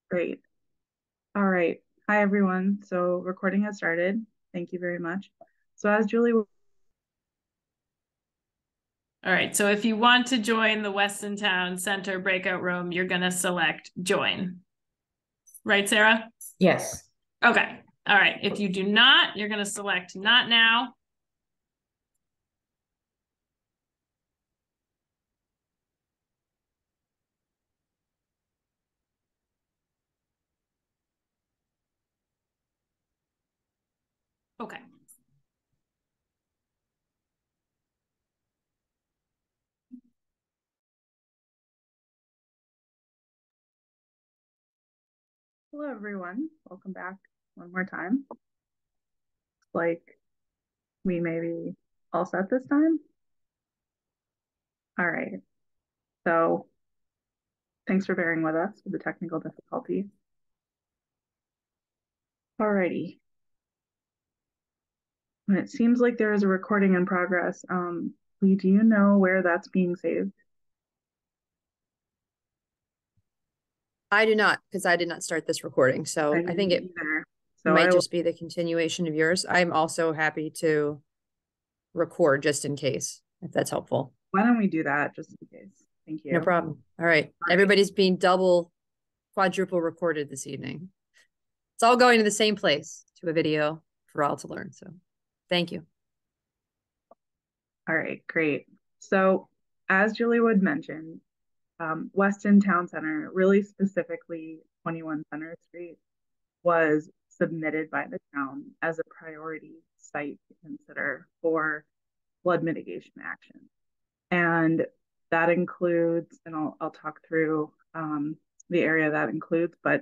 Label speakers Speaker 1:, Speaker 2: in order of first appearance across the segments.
Speaker 1: Great. All right. Hi, everyone. So recording has started. Thank you very much. So as Julie,
Speaker 2: All right, so if you want to join the Weston Town Center breakout room, you're going to select join. Right, Sarah?
Speaker 3: Yes.
Speaker 2: Okay. All right. If you do not, you're going to select not now. Okay.
Speaker 1: hello, everyone. Welcome back one more time. Like we may be all set this time. All right. So thanks for bearing with us with the technical difficulties. All righty. And it seems like there is a recording in progress. Lee, do you know where that's being saved?
Speaker 3: I do not, because I did not start this recording. So I think it
Speaker 1: either. So
Speaker 3: might just be the continuation of yours. I'm also happy to record just in case, if that's helpful.
Speaker 1: Why don't we do that just in case? Thank you.
Speaker 3: No problem. All right. Everybody's being quadruple recorded this evening. It's all going to the same place, to a video for all to learn. So thank you.
Speaker 1: All right, great. So as Julie Wood mentioned, Weston Town Center, really specifically 21 Center Street, was submitted by the town as a priority site to consider for flood mitigation action. And that includes, and I'll talk through the area that includes, but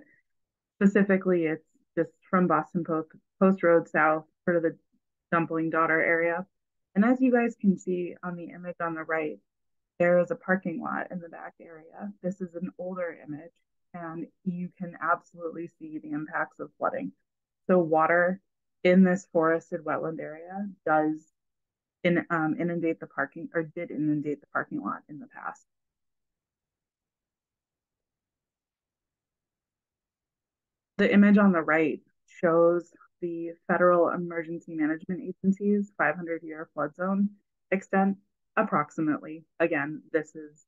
Speaker 1: specifically it's just from Boston Post Road south, sort of the Dumpling Daughter area. And as you guys can see on the image on the right, there is a parking lot in the back area. This is an older image, and you can absolutely see the impacts of flooding. So water in this forested wetland area does inundate the parking, or did inundate the parking lot in the past. The image on the right shows the Federal Emergency Management Agency's 500-year flood zone extent, approximately. Again, this is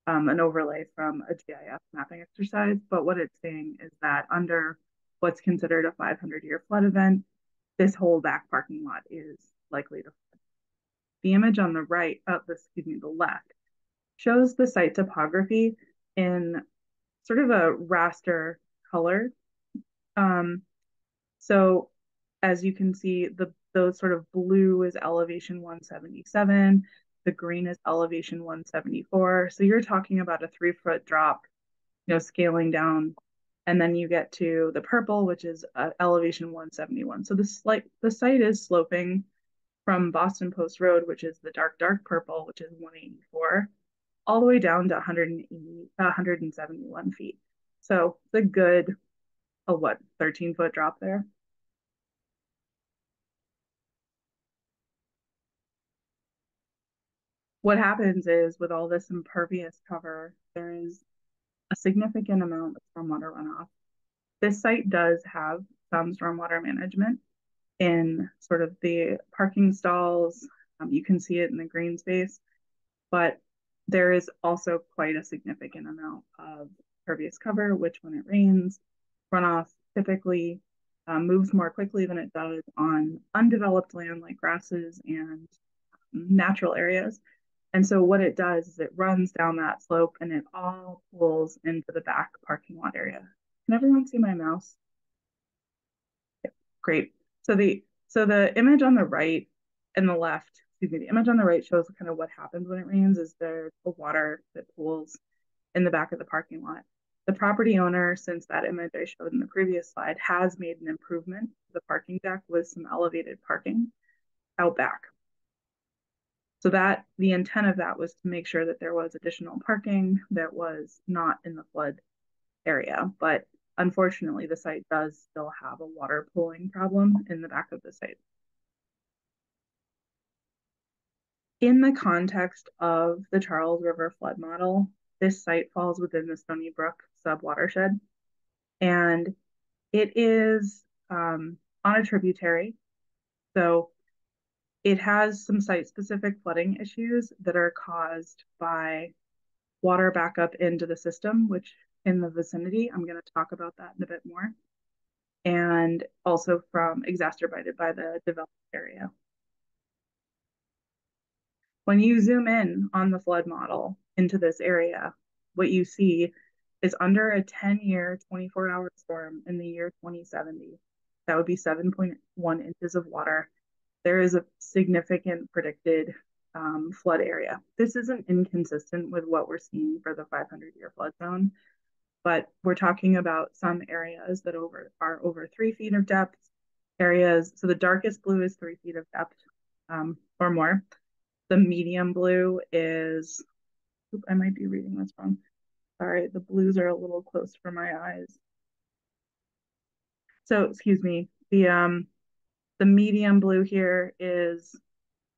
Speaker 1: an overlay from a GIS mapping exercise, but what it's saying is that under what's considered a 500-year flood event, this whole back parking lot is likely to flood. The image on the right, the left, shows the site topography in sort of a raster color. So as you can see, those sort of blue is elevation 177, the green is elevation 174. So you're talking about a 3-foot drop, scaling down, and then you get to the purple, which is elevation 171. So the site is sloping from Boston Post Road, which is the dark purple, which is 184, all the way down to 171 feet. So it's a good, 13-foot drop there. What happens is with all this impervious cover, there is a significant amount of stormwater runoff. This site does have some stormwater management in sort of the parking stalls. You can see it in the green space, but there is also quite a significant amount of impervious cover, which when it rains, runoff typically moves more quickly than it does on undeveloped land like grasses and natural areas. And so what it does is it runs down that slope and it all pulls into the back parking lot area. Can everyone see my mouse? Yeah, great. So the image on the right and the left, the image on the right shows kind of what happens when it rains is there's the water that pools in the back of the parking lot. The property owner, since that image I showed in the previous slide, has made an improvement to the parking deck with some elevated parking out back. So that the intent of that was to make sure that there was additional parking that was not in the flood area. But unfortunately, the site does still have a water pooling problem in the back of the site. In the context of the Charles River flood model, this site falls within the Stony Brook sub-watershed, and it is on a tributary. So it has some site-specific flooding issues that are caused by water backup into the system, which in the vicinity, I'm going to talk about that in a bit more, and also from exacerbated by the developed area. When you zoom in on the flood model into this area, what you see is under a 10-year, 24-hour storm in the year 2070, that would be 7.1 inches of water. There is a significant predicted flood area. This isn't inconsistent with what we're seeing for the 500-year flood zone, but we're talking about some areas that are over 3 feet of depth, areas. So the darkest blue is 3 feet of depth or more. The medium blue is, I might be reading this wrong. Sorry, the blues are a little close for my eyes. So, excuse me, the medium blue here is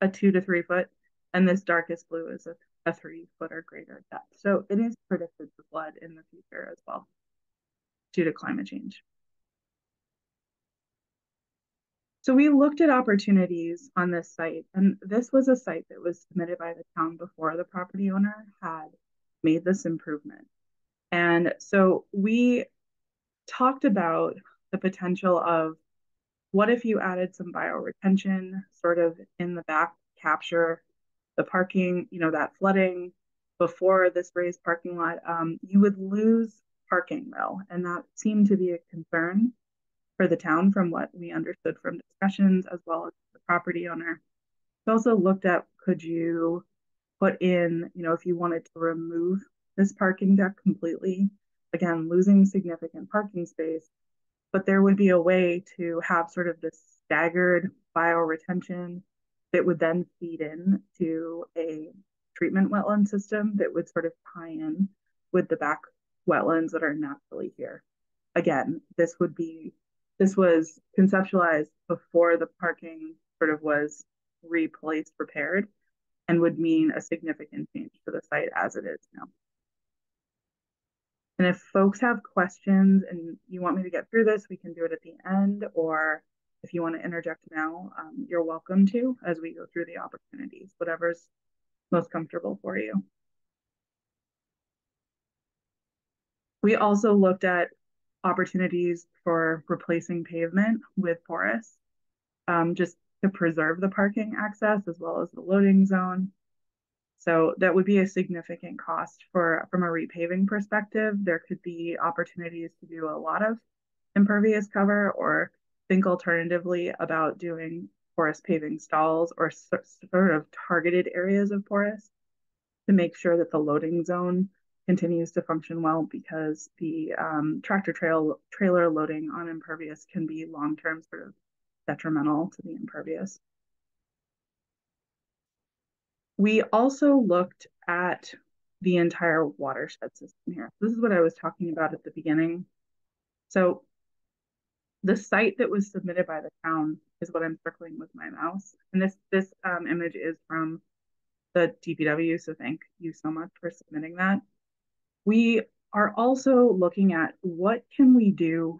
Speaker 1: a 2 to 3 foot, and this darkest blue is a 3 foot or greater depth. So it is predicted to flood in the future as well due to climate change. So we looked at opportunities on this site, and this was a site that was submitted by the town before the property owner had made this improvement. And so we talked about the potential of what if you added some bioretention sort of in the back, capture the parking, that flooding before this raised parking lot. You would lose parking though, and that seemed to be a concern for the town from what we understood from discussions as well as the property owner. We also looked at, could you put in, if you wanted to remove this parking deck completely, again, losing significant parking space, but there would be a way to have sort of this staggered bioretention that would then feed in to a treatment wetland system that would sort of tie in with the back wetlands that are naturally here. Again, this was conceptualized before the parking sort of was replaced, repaired, and would mean a significant change to the site as it is now. And if folks have questions and you want me to get through this, we can do it at the end, or if you want to interject now, you're welcome to as we go through the opportunities, whatever's most comfortable for you. We also looked at opportunities for replacing pavement with porous, just to preserve the parking access as well as the loading zone. So that would be a significant cost from a repaving perspective. There could be opportunities to do a lot of impervious cover, or think alternatively about doing porous paving stalls or sort of targeted areas of porous to make sure that the loading zone continues to function well, because the tractor trailer loading on impervious can be long-term sort of detrimental to the impervious. We also looked at the entire watershed system here. This is what I was talking about at the beginning. So the site that was submitted by the town is what I'm circling with my mouse. And this image is from the DPW, so thank you so much for submitting that. We are also looking at what can we do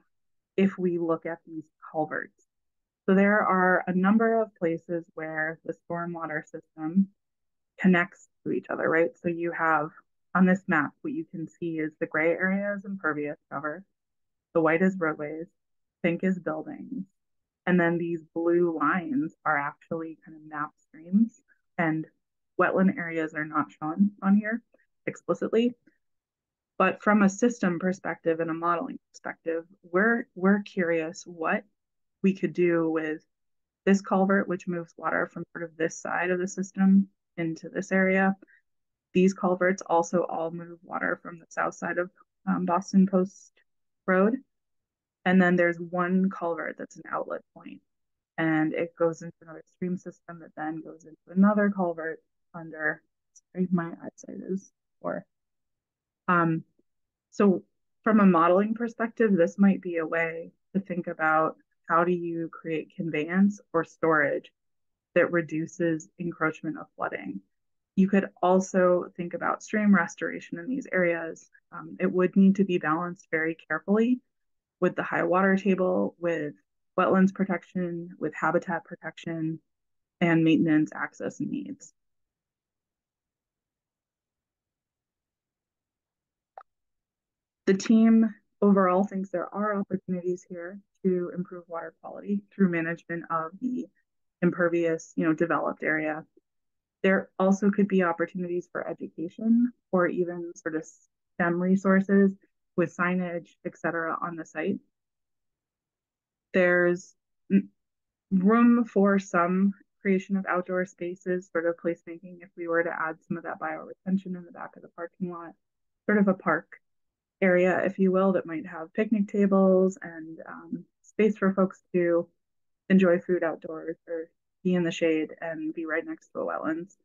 Speaker 1: if we look at these culverts. So there are a number of places where the stormwater system connects to each other, right? So you have on this map, what you can see is the gray area is impervious cover, the white is roadways, pink is buildings, and then these blue lines are actually kind of map streams, and wetland areas are not shown on here explicitly. But from a system perspective and a modeling perspective, we're curious what we could do with this culvert, which moves water from sort of this side of the system into this area. These culverts also all move water from the south side of Boston Post Road. And then there's one culvert that's an outlet point, and it goes into another stream system that then goes into another culvert under, sorry, my eyesight is poor. So from a modeling perspective, this might be a way to think about how do you create conveyance or storage that reduces encroachment of flooding. You could also think about stream restoration in these areas. It would need to be balanced very carefully with the high water table, with wetlands protection, with habitat protection, and maintenance access needs. The team overall thinks there are opportunities here to improve water quality through management of the impervious, developed area. There also could be opportunities for education or even sort of STEM resources with signage, et cetera, on the site. There's room for some creation of outdoor spaces, sort of placemaking if we were to add some of that bioretention in the back of the parking lot, sort of a park area, if you will, that might have picnic tables and space for folks to enjoy food outdoors or be in the shade and be right next to a wetlands.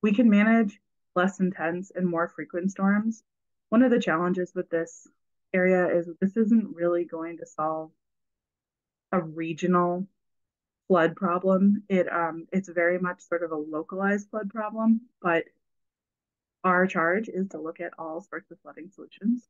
Speaker 1: We can manage less intense and more frequent storms. One of the challenges with this area is this isn't really going to solve a regional flood problem. It's very much sort of a localized flood problem, but our charge is to look at all sorts of flooding solutions.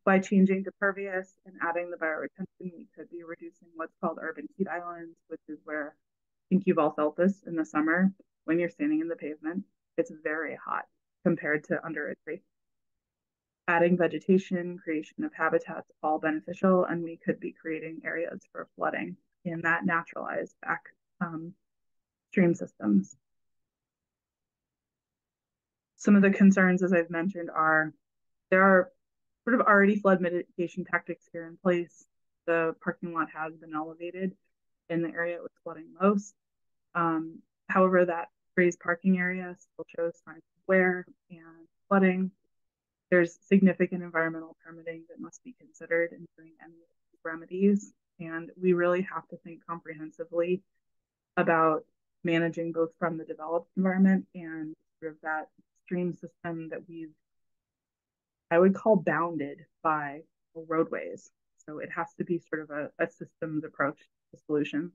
Speaker 1: By changing to pervious and adding the bioretention, we could be reducing what's called urban heat islands, which is where I think you've all felt this in the summer when you're standing in the pavement. It's very hot compared to under a tree. Adding vegetation, creation of habitats, all beneficial, and we could be creating areas for flooding in that naturalized back stream systems. Some of the concerns, as I've mentioned, are there are sort of already flood mitigation tactics here in place. The parking lot has been elevated in the area it was flooding most. However, that raised parking area still shows signs of wear and flooding. There's significant environmental permitting that must be considered in doing any of these remedies. And we really have to think comprehensively about managing both from the developed environment and sort of that stream system that I would call bounded by roadways. So it has to be sort of a systems approach to solutions.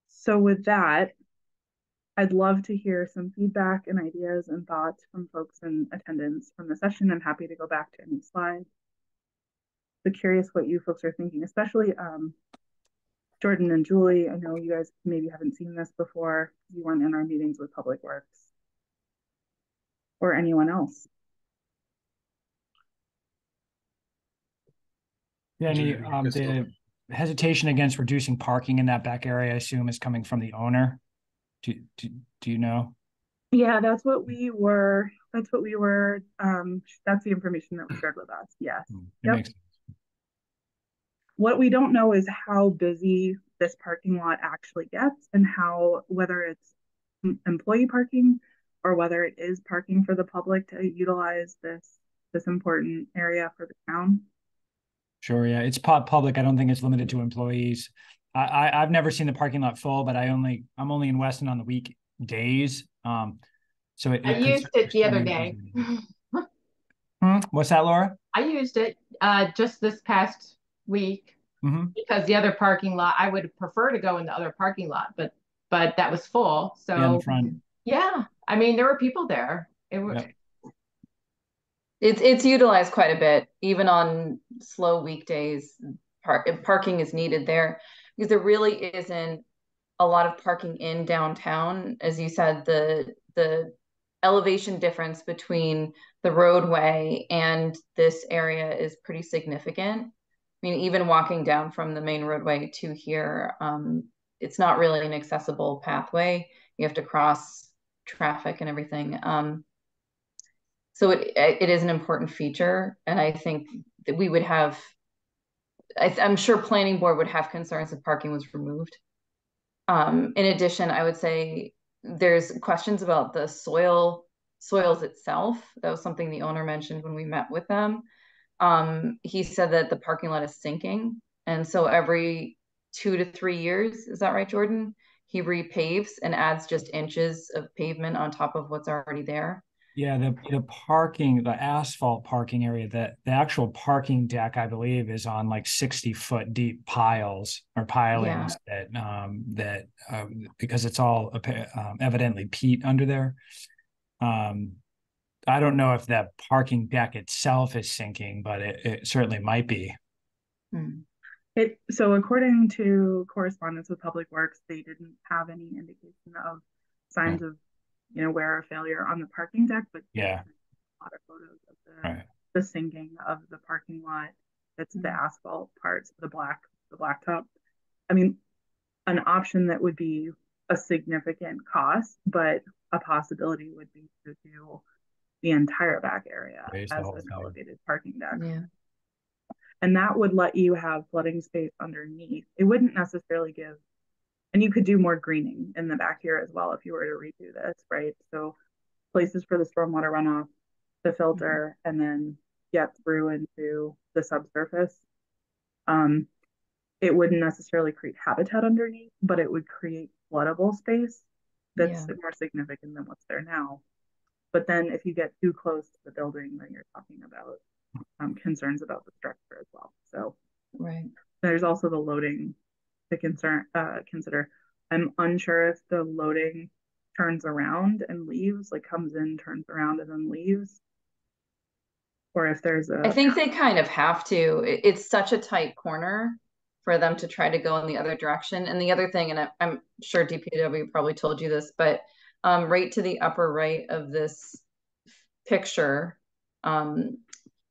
Speaker 1: So with that, I'd love to hear some feedback and ideas and thoughts from folks in attendance from the session. I'm happy to go back to any slides. So curious what you folks are thinking, especially Jordan and Julie. I know you guys maybe haven't seen this before. You weren't in our meetings with Public Works. Or anyone else.
Speaker 4: Danny, the hesitation against reducing parking in that back area, I assume, is coming from the owner. Do you know?
Speaker 1: Yeah, that's what we were. That's the information that was shared with us. Yes.
Speaker 4: Yep. Makes sense.
Speaker 1: What we don't know is how busy this parking lot actually gets and whether it's employee parking or whether it is parking for the public to utilize this important area for the town.
Speaker 4: Sure, yeah, it's public. I don't think it's limited to employees. I've never seen the parking lot full, but I'm only in Weston on the weekdays. So
Speaker 5: I used it the other day.
Speaker 4: What's that, Laura?
Speaker 5: I used it just this past week because the other parking lot, I would prefer to go in the other parking lot, but that was full. So
Speaker 4: yeah, in the front.
Speaker 5: Yeah, I mean there were people there.
Speaker 6: It's utilized quite a bit, even on slow weekdays. Parking is needed there because there really isn't a lot of parking in downtown. As you said, the elevation difference between the roadway and this area is pretty significant. I mean, even walking down from the main roadway to here, it's not really an accessible pathway. You have to cross traffic and everything. So it is an important feature, and I think that we would have. I'm sure planning board would have concerns if parking was removed. In addition, I would say there's questions about the soils itself. That was something the owner mentioned when we met with them. He said that the parking lot is sinking, and so every 2 to 3 years, is that right, Jordan? He repaves and adds just inches of pavement on top of what's already there.
Speaker 4: Yeah, the asphalt parking area, the actual parking deck, I believe, is on like 60-foot deep piles or pilings because it's all evidently peat under there. I don't know if that parking deck itself is sinking, but it certainly might be.
Speaker 1: So according to correspondence with Public Works, they didn't have any indication of signs of wear or failure on the parking deck, but
Speaker 4: yeah,
Speaker 1: a lot of photos of the sinking of the parking lot. That's the asphalt parts, the blacktop. I mean, an option that would be a significant cost, but a possibility would be to do the entire back area as an elevated parking deck.
Speaker 6: Yeah.
Speaker 1: And that would let you have flooding space underneath. It wouldn't necessarily give, and you could do more greening in the back here as well if you were to redo this, right? So places for the stormwater runoff, the filter, and then get through into the subsurface. It wouldn't necessarily create habitat underneath, but it would create floodable space that's more significant than what's there now. But then if you get too close to the building, then you're talking about concerns about the structure as well. So there's also the loading to consider. I'm unsure if the loading turns around and leaves, like comes in, turns around, and then leaves, or if there's
Speaker 6: I think they kind of have to. It's such a tight corner for them to try to go in the other direction. And the other thing, and I'm sure DPW probably told you this, but right to the upper right of this picture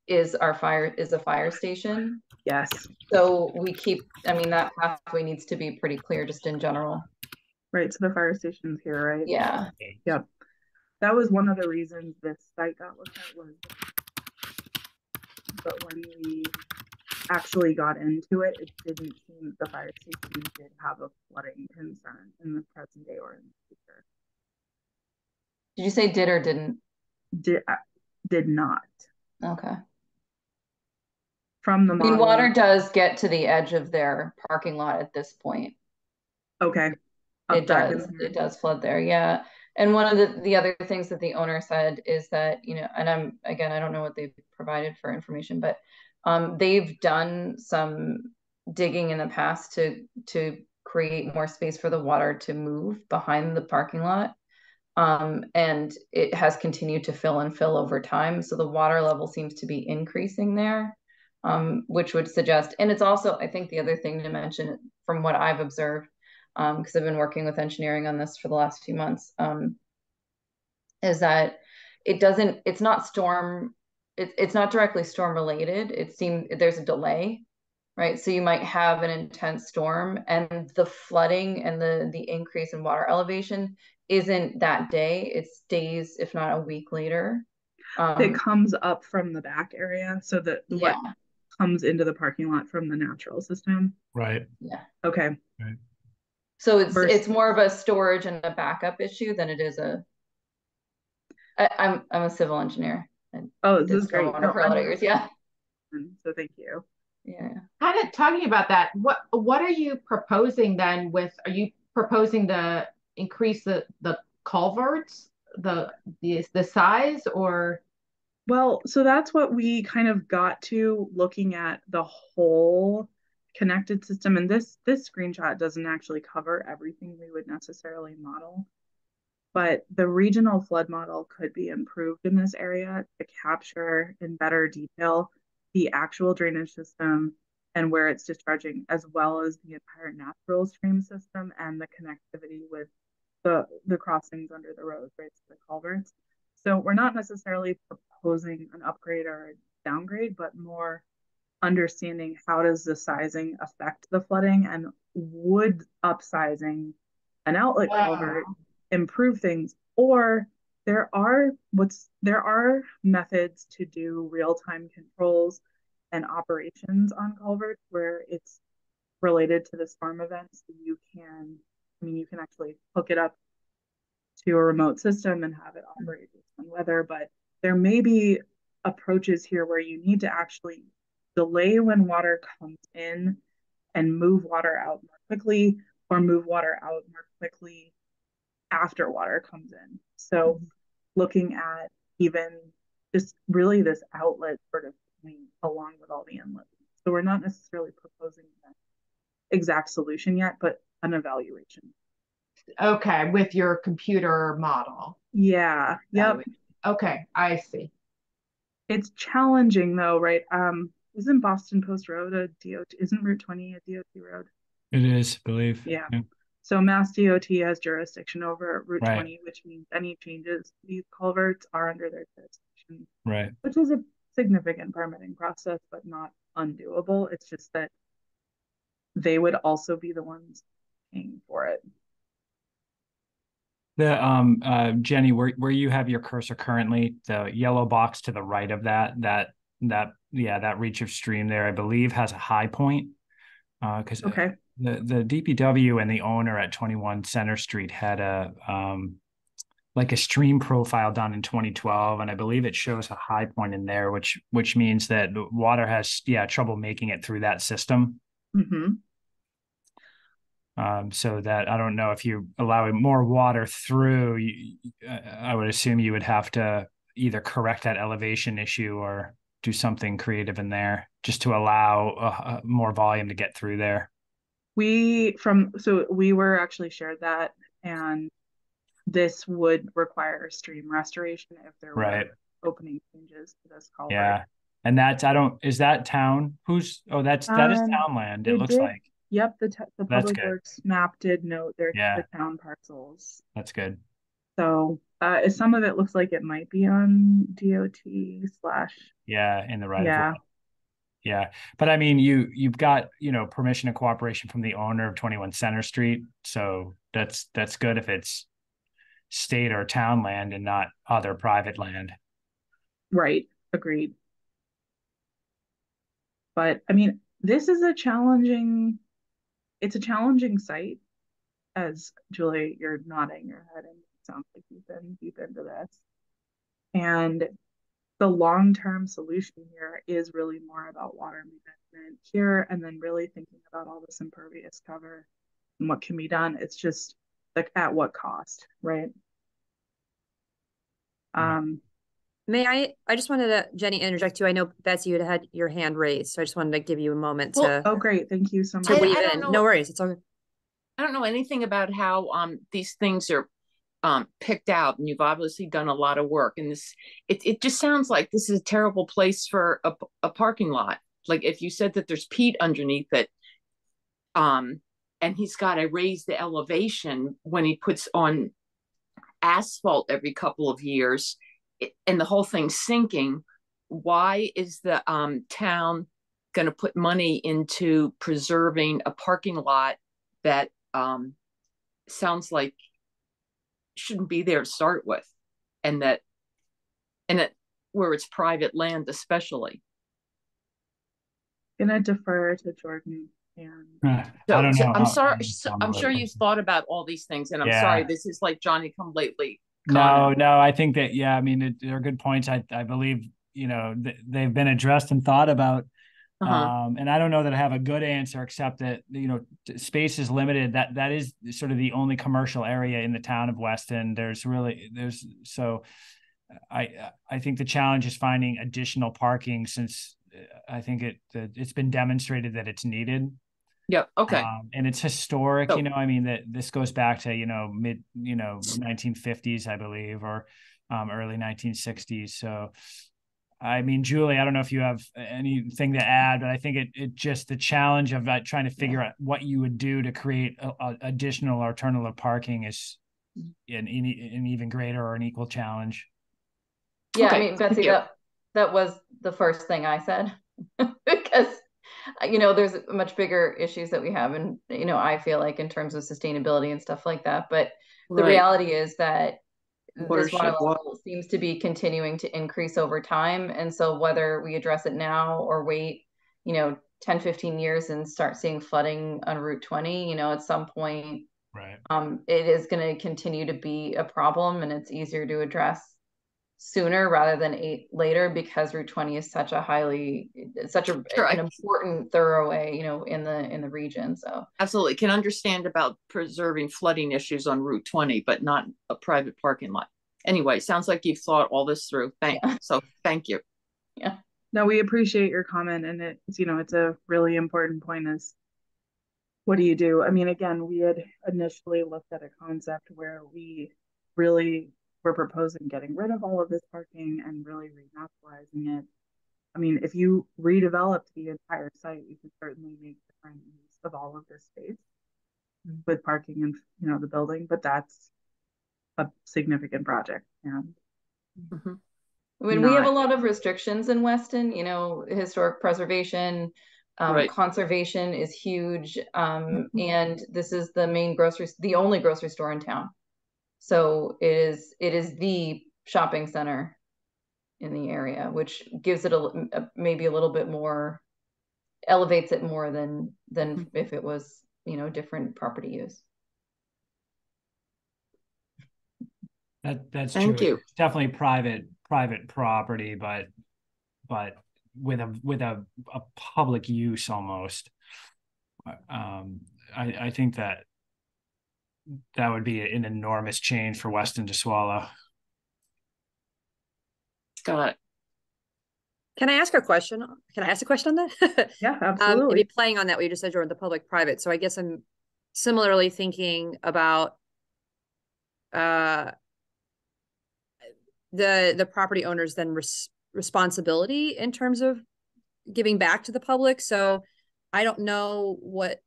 Speaker 6: is a fire station.
Speaker 1: Yes.
Speaker 6: So that pathway needs to be pretty clear just in general.
Speaker 1: Right, so the fire station's here, right?
Speaker 6: Yeah.
Speaker 1: Yep. That was one of the reasons this site got looked at was, but when we actually got into it, it didn't seem the fire station did have a flooding concern in the present day or in the future.
Speaker 6: Did you say did or didn't?
Speaker 1: Did not.
Speaker 6: Okay.
Speaker 1: From the model,
Speaker 6: water does get to the edge of their parking lot at this point.
Speaker 1: Okay.
Speaker 6: It does flood there, yeah. And one of the other things that the owner said is that, and I don't know what they've provided for information, but they've done some digging in the past to create more space for the water to move behind the parking lot. And it has continued to fill over time. So the water level seems to be increasing there, which would suggest, and it's also, I think the other thing to mention from what I've observed, because I've been working with engineering on this for the last few months, is that it's not directly storm related. It seems there's a delay, right? So you might have an intense storm and the flooding and the increase in water elevation isn't that day. It's days, if not a week later.
Speaker 1: It comes up from the back area, so that what comes into the parking lot from the natural system.
Speaker 4: Right.
Speaker 6: Yeah.
Speaker 1: Okay.
Speaker 4: Right.
Speaker 6: So it's more of a storage and a backup issue than it is I'm a civil engineer.
Speaker 1: Oh, this is great.
Speaker 6: For a lot of years, yeah.
Speaker 1: So thank you.
Speaker 5: Yeah. Kind of talking about that, what are you proposing then are you proposing to increase the culverts, the size, or?
Speaker 1: Well, so that's what we kind of got to looking at the whole connected system. And this screenshot doesn't actually cover everything we would necessarily model, but the regional flood model could be improved in this area to capture in better detail the actual drainage system and where it's discharging, as well as the entire natural stream system and the connectivity with the crossings under the roads, right, so the culverts. So we're not necessarily proposing an upgrade or a downgrade, but more understanding how does the sizing affect the flooding, and would upsizing an outlet culvert improve things, or there are methods to do real-time controls and operations on culverts where it's related to the storm events. You can actually hook it up to a remote system and have it operate based on weather, but there may be approaches here where you need to actually delay when water comes in and move water out more quickly, or move water out more quickly after water comes in. So looking at even just really this outlet sort of coming along with all the inlets. So we're not necessarily proposing the exact solution yet, but an evaluation.
Speaker 5: Okay, with your computer model.
Speaker 1: Yeah. Yep.
Speaker 5: Okay, I see.
Speaker 1: It's challenging though, right? Isn't Boston Post Road a DOT? Isn't Route 20 a DOT road?
Speaker 4: It is, I believe.
Speaker 1: Yeah. So Mass DOT has jurisdiction over Route
Speaker 4: Right.
Speaker 1: 20, which means any changes to these culverts are under their jurisdiction.
Speaker 4: Right.
Speaker 1: Which is a significant permitting process, but not undoable. It's just that they would also be the ones paying for it.
Speaker 4: The Jenny, where you have your cursor currently, the yellow box to the right of that reach of stream there, I believe has a high point. Because
Speaker 1: okay.
Speaker 4: The DPW and the owner at 21 Center Street had a like a stream profile done in 2012, and I believe it shows a high point in there, which means that the water has trouble making it through that system.
Speaker 1: Mm-hmm.
Speaker 4: So that I don't know if you allow more water through, I would assume you would have to either correct that elevation issue or do something creative in there just to allow more volume to get through there.
Speaker 1: We were actually shared that, and this would require stream restoration if there were opening changes to this culvert.
Speaker 4: Yeah. And is that town? That is town land, it looks like.
Speaker 1: Yep, the Public Works map did note there's the town parcels.
Speaker 4: That's good.
Speaker 1: So some of it looks like it might be on DOT /
Speaker 4: in the right of way. Yeah. But I mean, you've got, permission and cooperation from the owner of 21 Center Street. So that's good if it's state or town land and not other private land.
Speaker 1: Right. Agreed. But I mean, this is a challenging site. As Julie, you're nodding your head and it sounds like you've been deep into this. And the long-term solution here is really more about water management here, and then really thinking about all this impervious cover and what can be done. It's just like at what cost, right?
Speaker 3: May I just wanted to, Jenny, interject you. I know Betsy, you had your hand raised, so I just wanted to give you a moment to.
Speaker 1: Oh, great. Thank you so much.
Speaker 3: To weave in. No worries. It's all good.
Speaker 7: I don't know anything about how these things are picked out, and you've obviously done a lot of work. And it just sounds like this is a terrible place for a parking lot. Like if you said that there's peat underneath it, and he's got to raise the elevation when he puts on asphalt every couple of years, and the whole thing's sinking. Why is the town going to put money into preserving a parking lot that sounds like shouldn't be there to start with, and that where it's private land, especially?
Speaker 1: I'm gonna defer to Jordan.
Speaker 4: I don't know.
Speaker 7: I'm sorry. I'm sure you've thought about all these things, and I'm sorry. This is like Johnny come lately.
Speaker 4: No, I think that, I mean, they're good points. I believe, they've been addressed and thought about. And I don't know that I have a good answer, except that, space is limited. That is sort of the only commercial area in the town of Weston. So I think the challenge is finding additional parking, since I think it's been demonstrated that it's needed.
Speaker 7: Yep. Okay.
Speaker 4: And it's historic, I mean, that this goes back to, mid, 1950s, I believe, or early 1960s. So, I mean, Julie, I don't know if you have anything to add, but I think it just the challenge of trying to figure out what you would do to create additional alternative parking is an even greater or an equal challenge.
Speaker 6: Yeah, okay. I mean, Betsy, that was the first thing I said, because there's much bigger issues that we have, and I feel like in terms of sustainability and stuff like that. But the reality is that this water level seems to be continuing to increase over time. And so whether we address it now or wait, 10, 15 years and start seeing flooding on Route 20, at some point, it is going to continue to be a problem, and it's easier to address sooner rather than later, because Route 20 is such an important thoroughway, in the region. So
Speaker 7: absolutely can understand about preserving flooding issues on Route 20, but not a private parking lot. Anyway, sounds like you've thought all this through. So thank you.
Speaker 6: Yeah.
Speaker 1: No, we appreciate your comment, and it's a really important point is what do you do? I mean, again, we had initially looked at a concept where we really were proposing getting rid of all of this parking and really renaturalizing it. I mean, if you redeveloped the entire site, you could certainly make different use of all of this space with parking and the building, but that's a significant project. And
Speaker 6: when we have a lot of restrictions in Weston, historic preservation,
Speaker 7: Right.
Speaker 6: conservation is huge. And this is the only grocery store in town. So it is the shopping center in the area, which gives it maybe a little bit more, elevates it more than if it was, different property use.
Speaker 4: That's
Speaker 7: Thank
Speaker 4: true.
Speaker 7: you.
Speaker 4: It's definitely private property, but with a public use almost. I think that would be an enormous change for Weston to swallow.
Speaker 7: Got it.
Speaker 3: Can I ask a question? Can I ask a question on that?
Speaker 1: Yeah, absolutely.
Speaker 3: Maybe playing on that, what you just said, Jordan, the public-private. So I guess I'm similarly thinking about the property owners then responsibility in terms of giving back to the public. So I don't know what,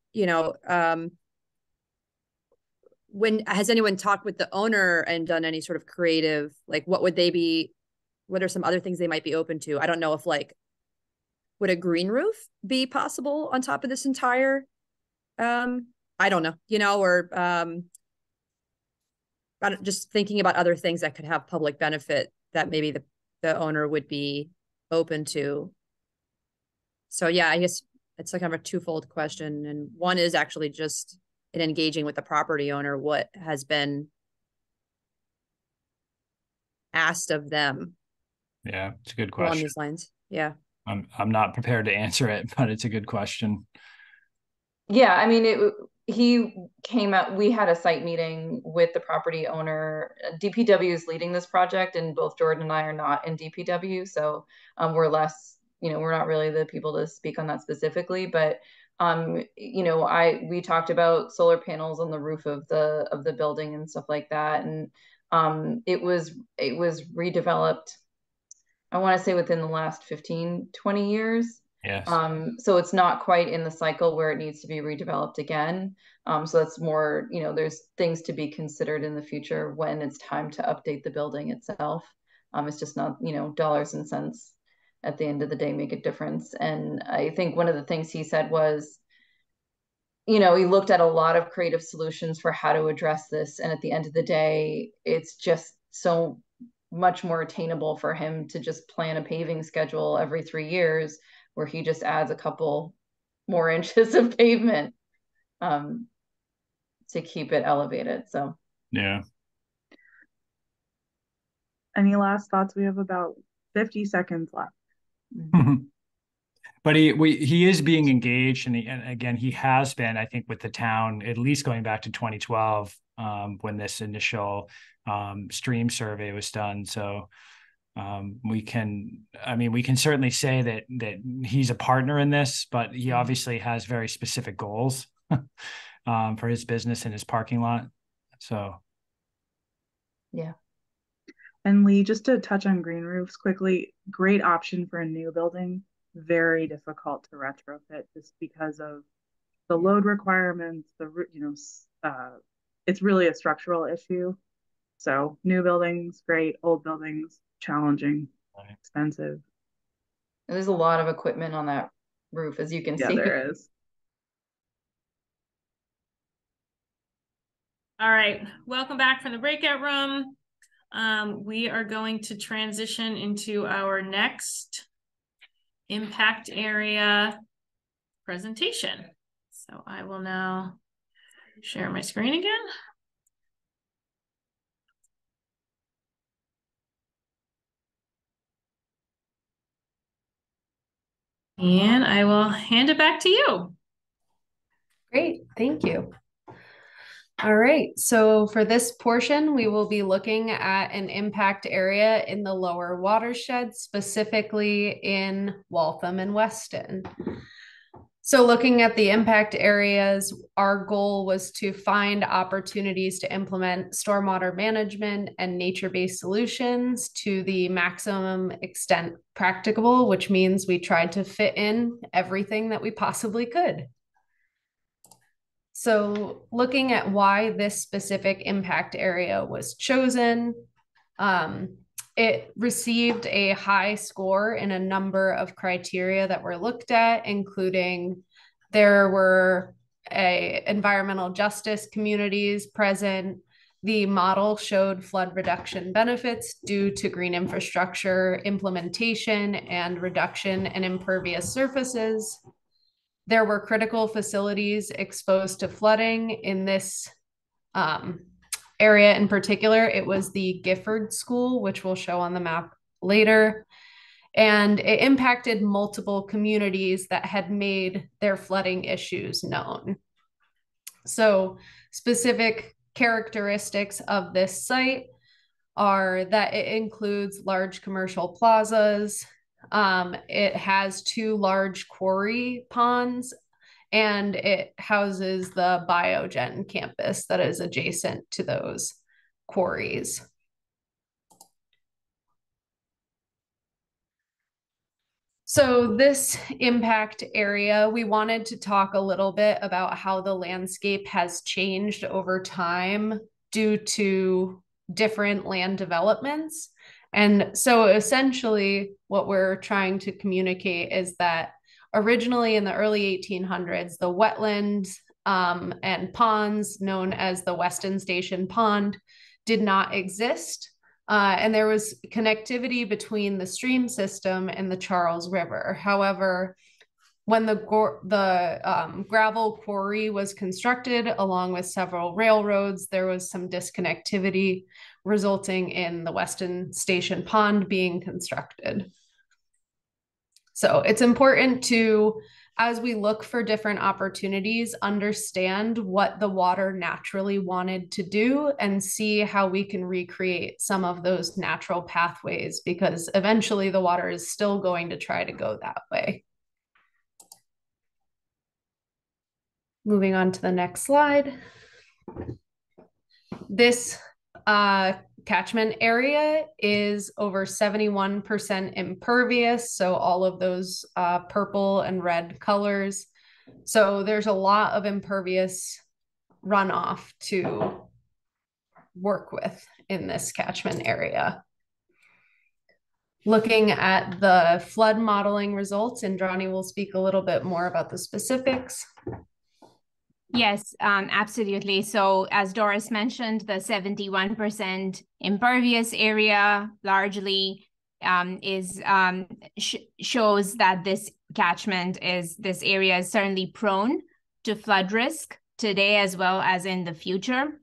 Speaker 3: when has anyone talked with the owner and done any sort of creative, like what are some other things they might be open to? I don't know if would a green roof be possible on top of this entire, I don't know, or just thinking about other things that could have public benefit that maybe the owner would be open to. So yeah, I guess it's kind of a twofold question. And one is actually just in engaging with the property owner, what has been asked of them.
Speaker 4: Yeah, it's a good question.
Speaker 3: Along these lines. Yeah.
Speaker 4: I'm not prepared to answer it, but it's a good question.
Speaker 6: Yeah, I mean, he came out, we had a site meeting with the property owner. DPW is leading this project, and both Jordan and I are not in DPW, so we're less, we're not really the people to speak on that specifically, but we talked about solar panels on the roof of the building and stuff like that, and it was redeveloped, I want to say within the last 15, 20 years.
Speaker 4: Yes.
Speaker 6: So it's not quite in the cycle where it needs to be redeveloped again. So that's more, there's things to be considered in the future when it's time to update the building itself. It's just not, dollars and cents at the end of the day make a difference. And I think one of the things he said was, he looked at a lot of creative solutions for how to address this. And at the end of the day, it's just so much more attainable for him to just plan a paving schedule every 3 years where he just adds a couple more inches of pavement to keep it elevated. So
Speaker 4: yeah.
Speaker 1: Any last thoughts? We have about 50 seconds left.
Speaker 4: But he is being engaged, and again, he has been, I think, with the town, at least going back to 2012, when this initial stream survey was done. So we can certainly say that he's a partner in this, but he obviously has very specific goals for his business and his parking lot. So
Speaker 6: yeah.
Speaker 1: And Lee, just to touch on green roofs quickly, great option for a new building, very difficult to retrofit just because of the load requirements, it's really a structural issue. So new buildings, great. Old buildings, challenging, expensive.
Speaker 6: And there's a lot of equipment on that roof, as you can see.
Speaker 1: Yeah, there is.
Speaker 2: All right, welcome back from the breakout room. We are going to transition into our next impact area presentation. So I will now share my screen again. And I will hand it back to you.
Speaker 8: Great, thank you. All right, so for this portion, we will be looking at an impact area in the lower watershed, specifically in Waltham and Weston. So looking at the impact areas, our goal was to find opportunities to implement stormwater management and nature-based solutions to the maximum extent practicable, which means we tried to fit in everything that we possibly could. So looking at why this specific impact area was chosen, it received a high score in a number of criteria that were looked at, including there were environmental justice communities present. The model showed flood reduction benefits due to green infrastructure implementation and reduction in impervious surfaces. There were critical facilities exposed to flooding in this area in particular. It was the Gifford School, which we'll show on the map later. And it impacted multiple communities that had made their flooding issues known. So specific characteristics of this site are that it includes large commercial plazas. It has 2 large quarry ponds, and it houses the Biogen campus that is adjacent to those quarries. So this impact area, we wanted to talk a little bit about how the landscape has changed over time due to different land developments. And so essentially what we're trying to communicate is that originally in the early 1800s, the wetlands and ponds known as the Weston Station Pond did not exist. And there was connectivity between the stream system and the Charles River. However, when the gravel quarry was constructed along with several railroads, there was some disconnectivity resulting in the Weston Station Pond being constructed. So it's important to, as we look for different opportunities, understand what the water naturally wanted to do and see how we can recreate some of those natural pathways, because eventually the water is still going to try to go that way. Moving on to the next slide. This catchment area is over 71% impervious, so all of those purple and red colors. So there's a lot of impervious runoff to work with in this catchment area. Looking at the flood modeling results, Indrani will speak a little bit more about the specifics.
Speaker 9: Yes, absolutely. So as Doris mentioned, the 71% impervious area largely shows that this this area is certainly prone to flood risk today as well as in the future.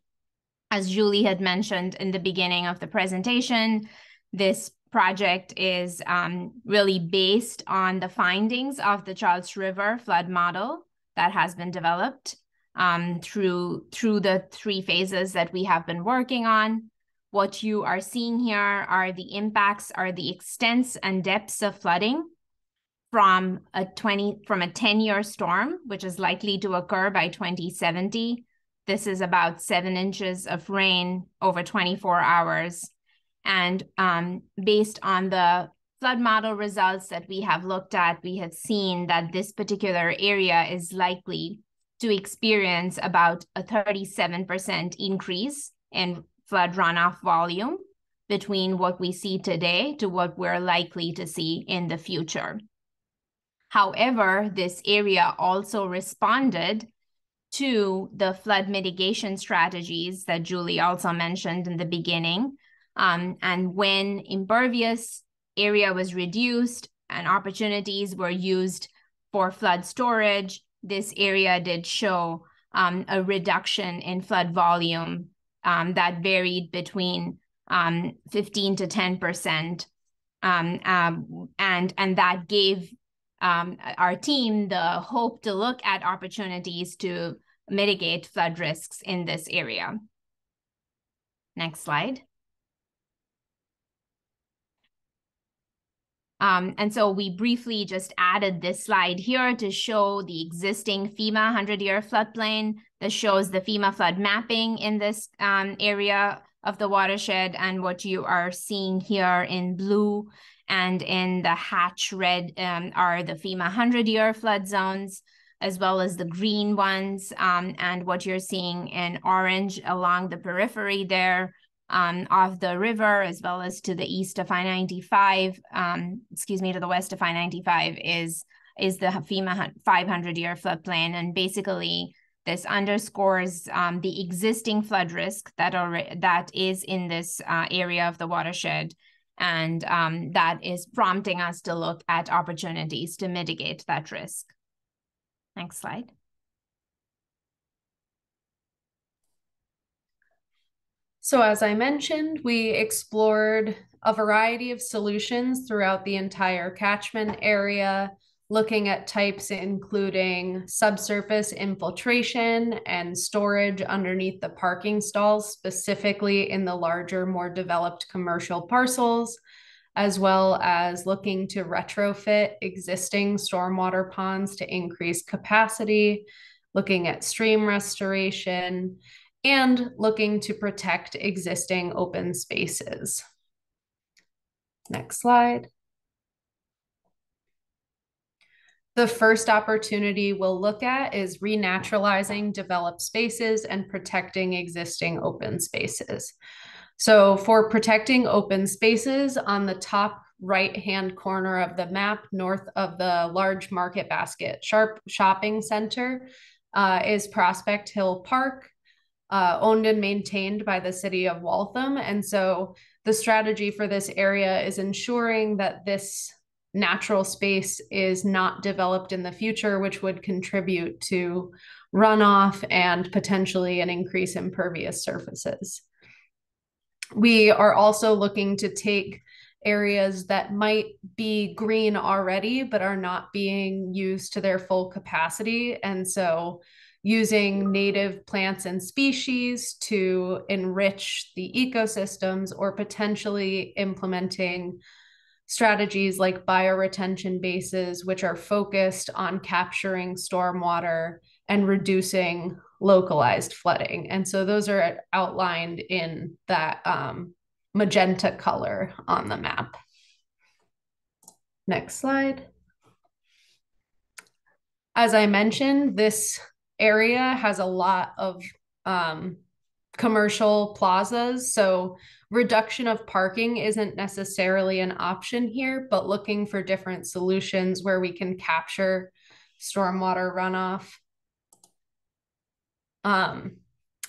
Speaker 9: As Julie had mentioned in the beginning of the presentation, this project is really based on the findings of the Charles River flood model that has been developed through the 3 phases that we have been working on. What you are seeing here are the impacts, are the extents and depths of flooding from a 10-year storm, which is likely to occur by 2070. This is about 7 inches of rain over 24 hours. And based on the flood model results that we have looked at, we have seen that this particular area is likely to experience about a 37% increase in flood runoff volume between what we see today to what we're likely to see in the future. However, this area also responded to the flood mitigation strategies that Julie also mentioned in the beginning. And when impervious area was reduced and opportunities were used for flood storage, this area did show a reduction in flood volume that varied between 15 to 10%. And that gave our team the hope to look at opportunities to mitigate flood risks in this area. Next slide. And so we briefly just added this slide here to show the existing FEMA 100-year floodplain that shows the FEMA flood mapping in this area of the watershed. And what you are seeing here in blue and in the hatch red are the FEMA 100-year flood zones, as well as the green ones. And what you're seeing in orange along the periphery there of the river, as well as to the east of I-95, to the west of I-95 is the FEMA 500-year floodplain. And basically, this underscores the existing flood risk that is in this area of the watershed. And that is prompting us to look at opportunities to mitigate that risk. Next slide.
Speaker 8: So as I mentioned, we explored a variety of solutions throughout the entire catchment area, looking at types including subsurface infiltration and storage underneath the parking stalls, specifically in the larger, more developed commercial parcels, as well as looking to retrofit existing stormwater ponds to increase capacity, looking at stream restoration, and looking to protect existing open spaces. Next slide. The first opportunity we'll look at is renaturalizing developed spaces and protecting existing open spaces. So for protecting open spaces, on the top right-hand corner of the map, north of the large Market Basket shopping center, is Prospect Hill Park, owned and maintained by the city of Waltham. And so the strategy for this area is ensuring that this natural space is not developed in the future, which would contribute to runoff and potentially an increase in impervious surfaces. We are also looking to take areas that might be green already, but are not being used to their full capacity. And so using native plants and species to enrich the ecosystems, or potentially implementing strategies like bioretention bases, which are focused on capturing stormwater and reducing localized flooding. And so those are outlined in that magenta color on the map. Next slide. As I mentioned, this area has a lot of commercial plazas, so reduction of parking isn't necessarily an option here, but looking for different solutions where we can capture stormwater runoff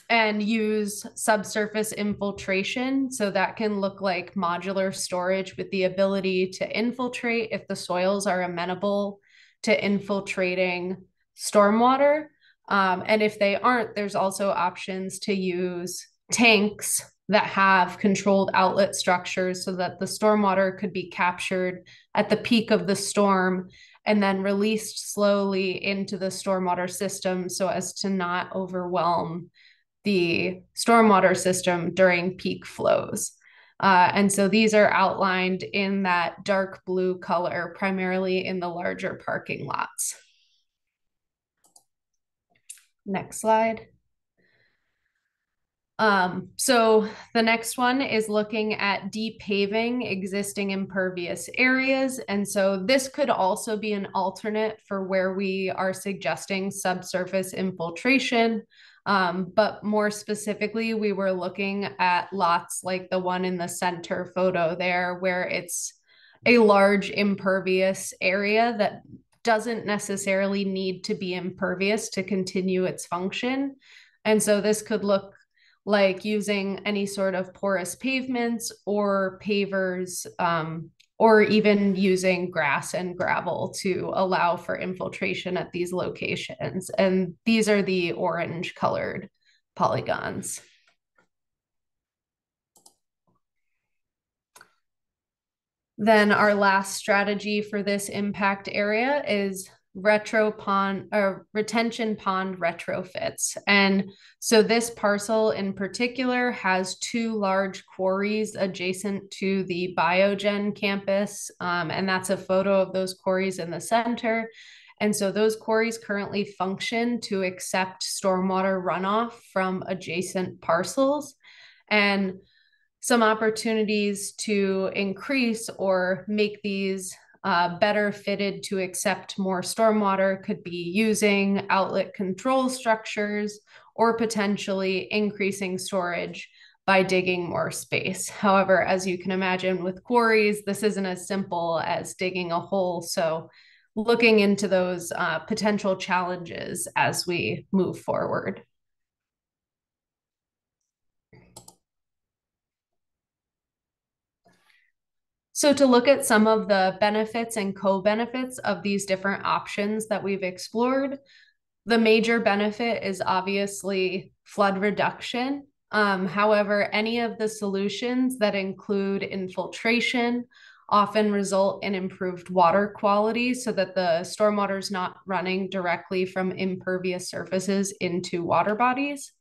Speaker 8: and use subsurface infiltration. So that can look like modular storage with the ability to infiltrate if the soils are amenable to infiltrating stormwater. And if they aren't, there's also options to use tanks that have controlled outlet structures so that the stormwater could be captured at the peak of the storm and then released slowly into the stormwater system so as to not overwhelm the stormwater system during peak flows. And so these are outlined in that dark blue color, primarily in the larger parking lots. Next slide. So the next one is looking at depaving existing impervious areas. And so this could also be an alternate for where we are suggesting subsurface infiltration. But more specifically, we were looking at lots like the one in the center photo there, where it's a large impervious area that doesn't necessarily need to be impervious to continue its function. And so this could look like using any sort of porous pavements or pavers, or even using grass and gravel to allow for infiltration at these locations. And these are the orange colored polygons. Then our last strategy for this impact area is retention pond retrofits. And so this parcel in particular has two large quarries adjacent to the Biogen campus. And that's a photo of those quarries in the center. And so those quarries currently function to accept stormwater runoff from adjacent parcels. And some opportunities to increase or make these better fitted to accept more stormwater could be using outlet control structures or potentially increasing storage by digging more space. However, as you can imagine with quarries, this isn't as simple as digging a hole. So looking into those potential challenges as we move forward. So to look at some of the benefits and co-benefits of these different options that we've explored, the major benefit is obviously flood reduction. However, any of the solutions that include infiltration often result in improved water quality so that the stormwater is not running directly from impervious surfaces into water bodies.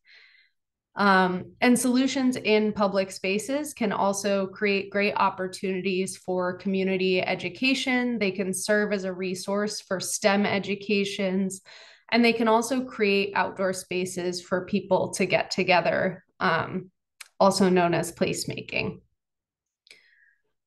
Speaker 8: And solutions in public spaces can also create great opportunities for community education. They can serve as a resource for STEM educations, and they can also create outdoor spaces for people to get together, also known as placemaking.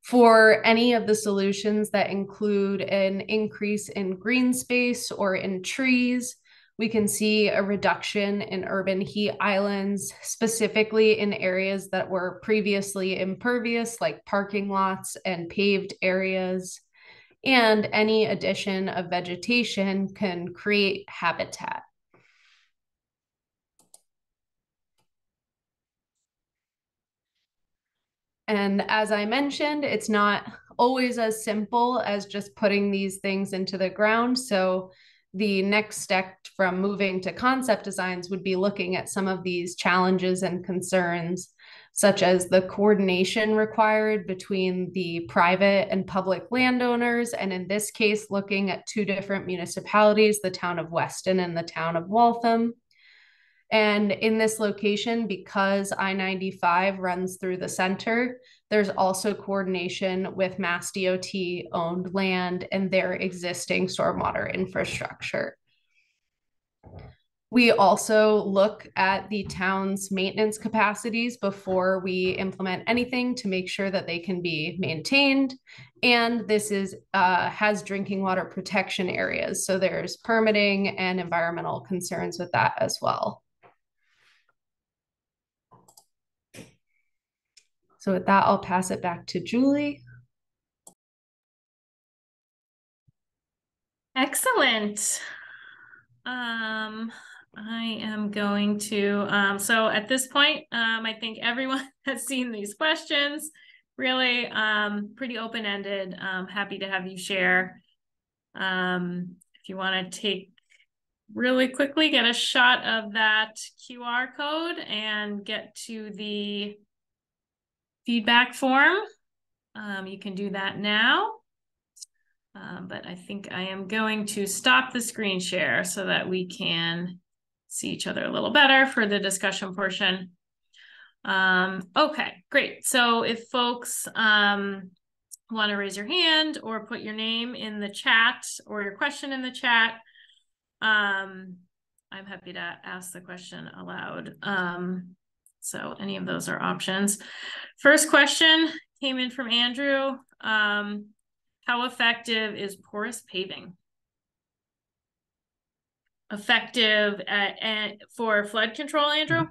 Speaker 8: For any of the solutions that include an increase in green space or in trees, we can see a reduction in urban heat islands, specifically in areas that were previously impervious, like parking lots and paved areas. And any addition of vegetation can create habitat. And as I mentioned, it's not always as simple as just putting these things into the ground. So the next step from moving to concept designs would be looking at some of these challenges and concerns, such as the coordination required between the private and public landowners. And in this case, looking at two different municipalities, the town of Weston and the town of Waltham. And in this location, because I-95 runs through the center, there's also coordination with Mass DOT owned land and their existing stormwater infrastructure. We also look at the town's maintenance capacities before we implement anything to make sure that they can be maintained. And this has drinking water protection areas. So there's permitting and environmental concerns with that as well. So with that, I'll pass it back to Julie.
Speaker 2: Excellent. I am going to, so at this point, I think everyone has seen these questions, really pretty open-ended. Happy to have you share. If you want to take really quickly, get a shot of that QR code and get to the feedback form. You can do that now. But I think I am going to stop the screen share so that we can see each other a little better for the discussion portion. Okay, great. So if folks want to raise your hand or put your name in the chat or your question in the chat, I'm happy to ask the question aloud. So any of those are options. First question came in from Andrew. How effective is porous paving? Effective for flood control, Andrew?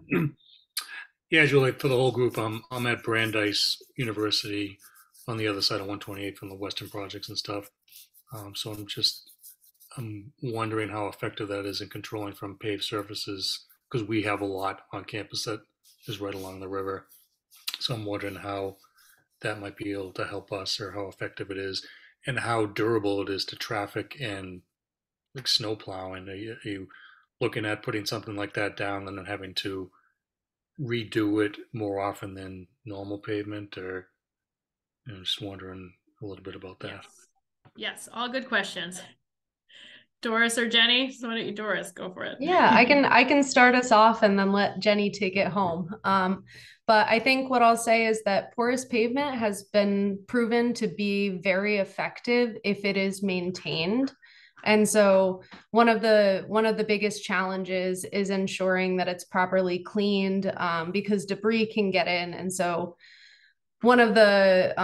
Speaker 10: Yeah, Julie, for the whole group, I'm at Brandeis University on the other side of 128 from the Western projects and stuff. So I'm wondering how effective that is in controlling from paved surfaces, because we have a lot on campus that is right along the river. So I'm wondering how that might be able to help us, or how effective it is, and how durable it is to traffic and like snow plowing. Are you looking at putting something like that down and then having to redo it more often than normal pavement? Or I'm just wondering a little bit about that.
Speaker 2: Yes, all good questions. Doris or Jenny? So why don't you, Doris, go for it?
Speaker 8: Yeah, I can start us off and then let Jenny take it home. But I think what I'll say is that porous pavement has been proven to be very effective if it is maintained. And so one of the biggest challenges is ensuring that it's properly cleaned, because debris can get in. And so one of the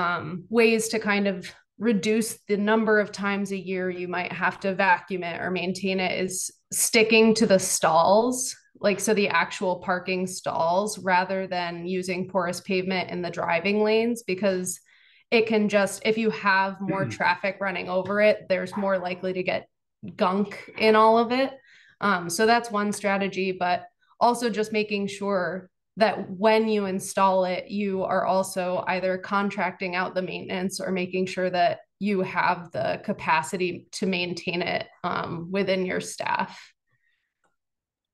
Speaker 8: ways to kind of reduce the number of times a year you might have to vacuum it or maintain it is sticking to the stalls, like so the actual parking stalls, rather than using porous pavement in the driving lanes, because it can just, if you have more traffic running over it, there's more likely to get gunk in all of it. So that's one strategy, but also just making sure that when you install it, you are also either contracting out the maintenance or making sure that you have the capacity to maintain it within your staff.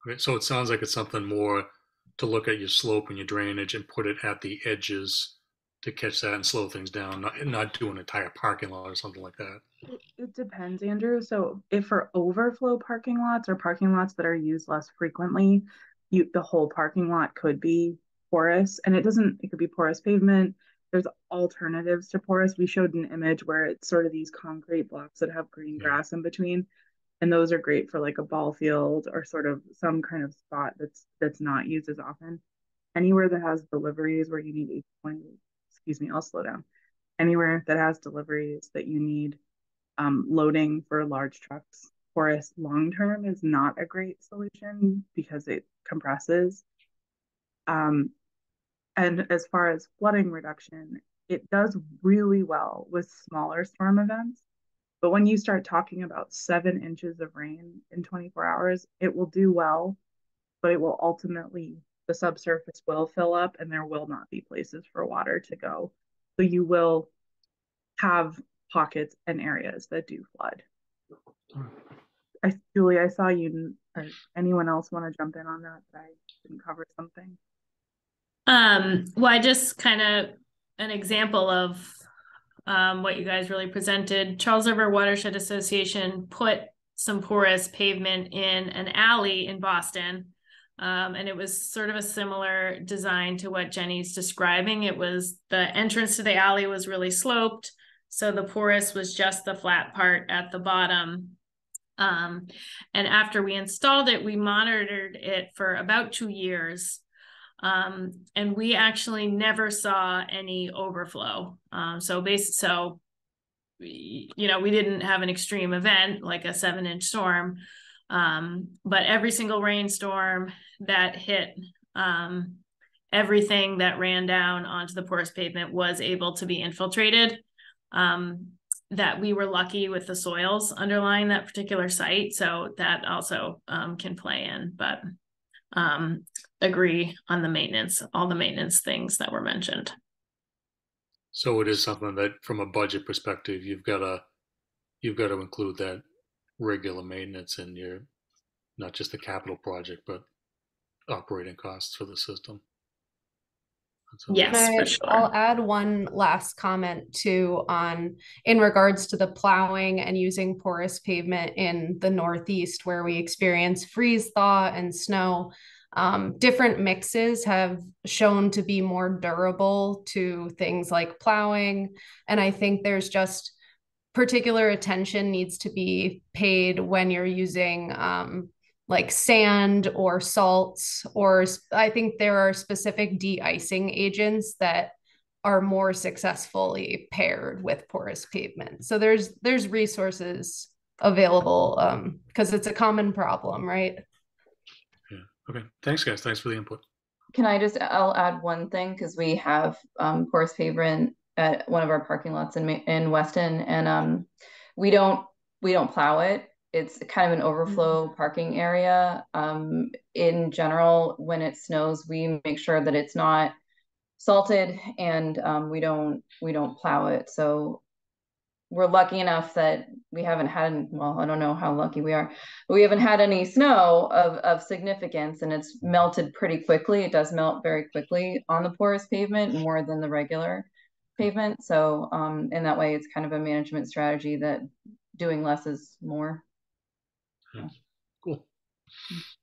Speaker 10: Great. So it sounds like it's something more to look at your slope and your drainage and put it at the edges to catch that and slow things down, not do an entire parking lot or something like that.
Speaker 1: It depends, Andrew. So if for overflow parking lots or parking lots that are used less frequently, the whole parking lot could be porous, and it could be porous pavement. There's alternatives to porous. We showed an image where it's sort of these concrete blocks that have green grass in between, and those are great for like a ball field or sort of some kind of spot that's not used as often. Anywhere that has deliveries where you need 820, excuse me, I'll slow down. Anywhere that has deliveries that you need loading for large trucks, porous long term is not a great solution because it compresses. And as far as flooding reduction, it does really well with smaller storm events. But when you start talking about 7 inches of rain in 24 hours, it will do well, but it will ultimately, the subsurface will fill up and there will not be places for water to go. So you will have pockets and areas that do flood. Julie, I saw you, or anyone else want to jump in on that? I didn't cover something.
Speaker 2: Well, I just kind of an example of what you guys really presented. Charles River Watershed Association put some porous pavement in an alley in Boston. And it was sort of a similar design to what Jenny's describing. It was the entrance to the alley was really sloped. So the porous was just the flat part at the bottom. And after we installed it, we monitored it for about 2 years. And we actually never saw any overflow. So you know, we didn't have an extreme event like a 7-inch storm. But every single rainstorm that hit, everything that ran down onto the porous pavement was able to be infiltrated. That we were lucky with the soils underlying that particular site. So that also can play in, but agree on the maintenance, all the maintenance things that were mentioned.
Speaker 10: So it is something that from a budget perspective, you've got to include that regular maintenance in your, not just the capital project, but operating costs for the system.
Speaker 2: Yes, for sure.
Speaker 8: I'll add one last comment too in regards to the plowing and using porous pavement in the Northeast where we experience freeze thaw and snow. Different mixes have shown to be more durable to things like plowing. And I think there's just particular attention needs to be paid when you're using like sand or salts, or I think there are specific de-icing agents that are more successfully paired with porous pavement. So there's resources available because it's a common problem, right?
Speaker 10: Yeah. Okay. Thanks, guys. Thanks for the input.
Speaker 6: I'll add one thing because we have porous pavement at one of our parking lots in Weston, and we don't plow it. It's kind of an overflow parking area. In general, when it snows, we make sure that it's not salted, and we don't plow it. So we're lucky enough that we haven't had, well, I don't know how lucky we are, but we haven't had any snow of significance, and it's melted pretty quickly. It does melt very quickly on the porous pavement, more than the regular pavement. So in that way, it's kind of a management strategy that doing less is more.
Speaker 10: Cool.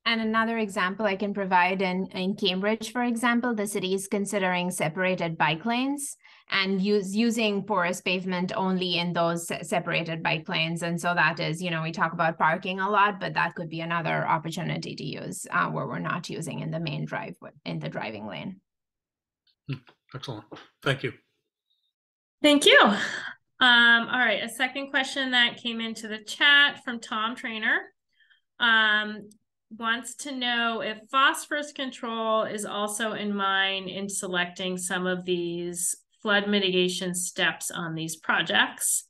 Speaker 9: And another example I can provide in Cambridge, for example, the city is considering separated bike lanes and using porous pavement only in those separated bike lanes. And so that is, we talk about parking a lot, but that could be another opportunity to use where we're not using in the main drive, in the driving lane.
Speaker 10: Excellent. Thank you.
Speaker 2: Thank you. All right, a second question that came into the chat from Tom Trainer. Wants to know if phosphorus control is also in mind in selecting some of these flood mitigation steps on these projects.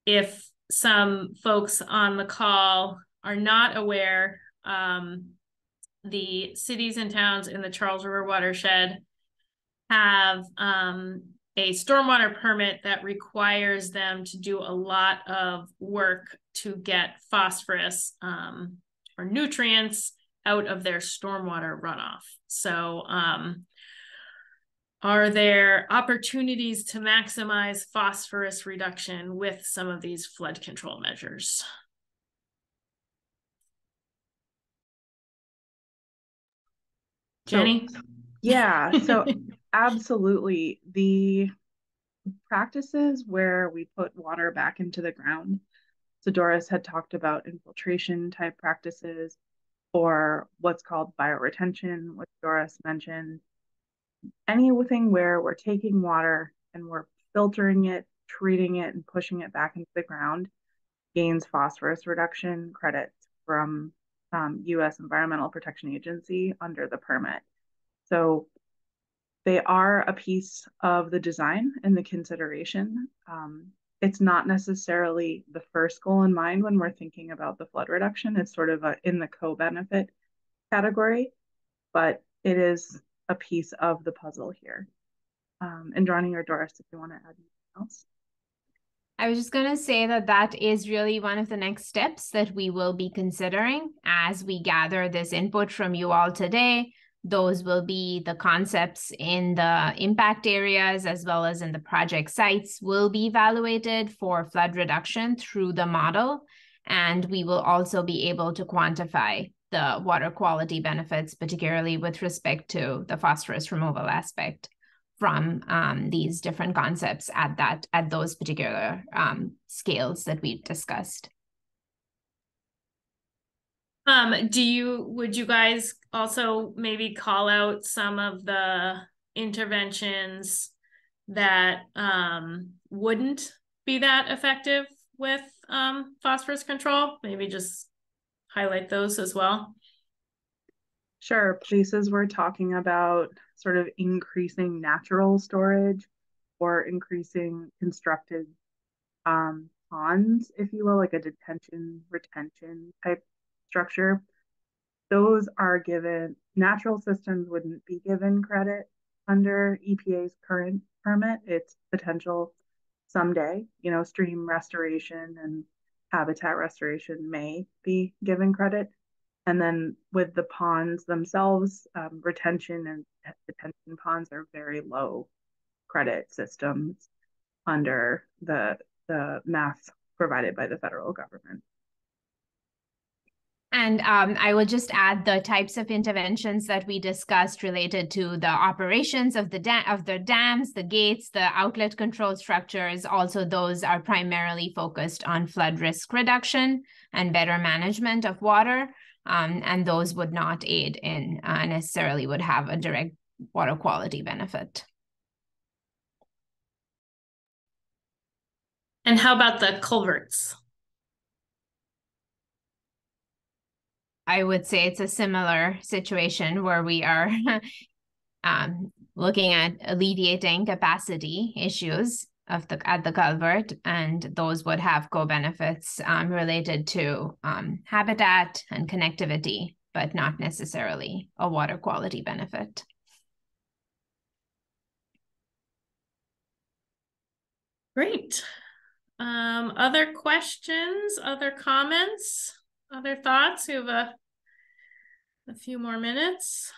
Speaker 2: If some folks on the call are not aware, the cities and towns in the Charles River watershed have a stormwater permit that requires them to do a lot of work to get phosphorus or nutrients out of their stormwater runoff. So are there opportunities to maximize phosphorus reduction with some of these flood control measures? Jenny?
Speaker 1: So absolutely. The practices where we put water back into the ground. So Doris had talked about infiltration type practices or what's called bioretention, which Doris mentioned. Anything where we're taking water and we're filtering it, treating it, and pushing it back into the ground gains phosphorus reduction credits from U.S. Environmental Protection Agency under the permit. So they are a piece of the design and the consideration. It's not necessarily the first goal in mind when we're thinking about the flood reduction. It's sort of in the co-benefit category, but it is a piece of the puzzle here. And Johnny or Doris, if you want to add anything else.
Speaker 9: I was just going to say that is really one of the next steps that we will be considering as we gather this input from you all today. Those will be the concepts in the impact areas as well as in the project sites will be evaluated for flood reduction through the model. And we will also be able to quantify the water quality benefits, particularly with respect to the phosphorus removal aspect from these different concepts at those particular scales that we discussed.
Speaker 2: Would you guys also maybe call out some of the interventions that wouldn't be that effective with phosphorus control? Maybe just highlight those as well.
Speaker 1: Sure, places we're talking about sort of increasing natural storage or increasing constructed ponds, if you will, like a detention, retention type structure. Those are given, natural systems wouldn't be given credit under EPA's current permit. It's potential someday, stream restoration and habitat restoration may be given credit. And then with the ponds themselves, retention and detention ponds are very low credit systems under the math provided by the federal government.
Speaker 9: And I would just add the types of interventions that we discussed related to the operations of the dams, the gates, the outlet control structures. Also, those are primarily focused on flood risk reduction and better management of water. And those would not aid in necessarily would have a direct water quality benefit.
Speaker 2: And how about the culverts?
Speaker 9: I would say it's a similar situation where we are looking at alleviating capacity issues at the culvert, and those would have co-benefits related to habitat and connectivity, but not necessarily a water quality benefit.
Speaker 2: Great. Other questions, other comments, other thoughts? We have a few more minutes.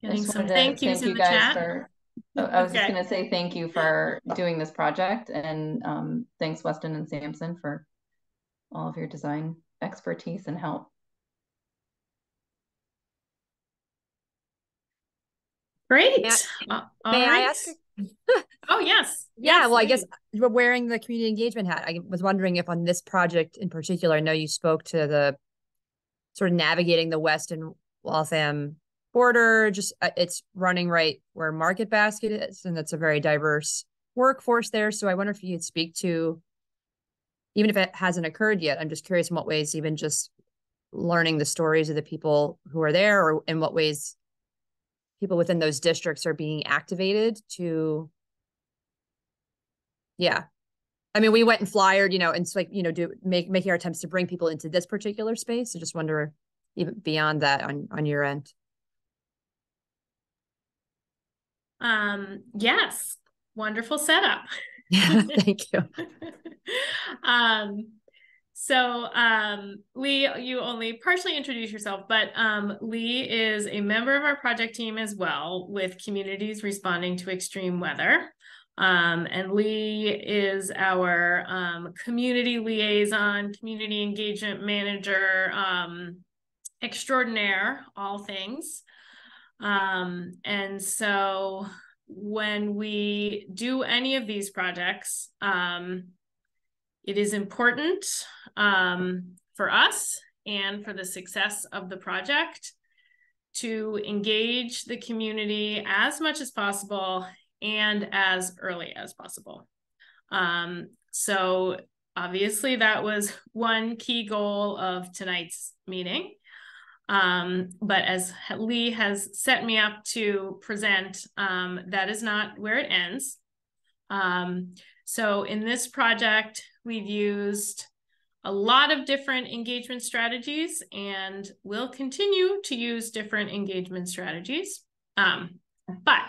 Speaker 2: Getting
Speaker 6: just
Speaker 2: some
Speaker 6: wanted to
Speaker 2: thank yous
Speaker 6: thank
Speaker 2: in
Speaker 6: you
Speaker 2: the
Speaker 6: guys
Speaker 2: chat.
Speaker 6: for, I was just
Speaker 2: Okay.
Speaker 6: going to say thank you for doing this project, and thanks Weston and Sampson for all of your design expertise and help.
Speaker 2: Great.
Speaker 3: May
Speaker 2: All
Speaker 3: I
Speaker 2: right.
Speaker 3: ask?
Speaker 2: Oh, yes.
Speaker 3: Yeah,
Speaker 2: Yes,
Speaker 3: well, I guess
Speaker 2: please.
Speaker 3: we're wearing the community engagement hat. I was wondering if on this project in particular, I know you spoke to the sort of navigating the Weston Waltham border, just it's running right where Market Basket is, and that's a very diverse workforce there. So I wonder if you could speak to, even if it hasn't occurred yet, I'm just curious in what ways even just learning the stories of the people who are there, or in what ways people within those districts are being activated to, yeah. I mean, we went and flyered, and it's like, making our attempts to bring people into this particular space. I just wonder even beyond that on your end.
Speaker 2: Yes, wonderful setup.
Speaker 3: Yeah, thank you.
Speaker 2: You only partially introduced yourself, but Lee is a member of our project team as well, with communities responding to extreme weather. And Lee is our community liaison, community engagement manager, extraordinaire, all things. And so when we do any of these projects, it is important for us and for the success of the project to engage the community as much as possible and as early as possible. So obviously that was one key goal of tonight's meeting. But as Lee has set me up to present, that is not where it ends. So in this project, we've used a lot of different engagement strategies and will continue to use different engagement strategies. But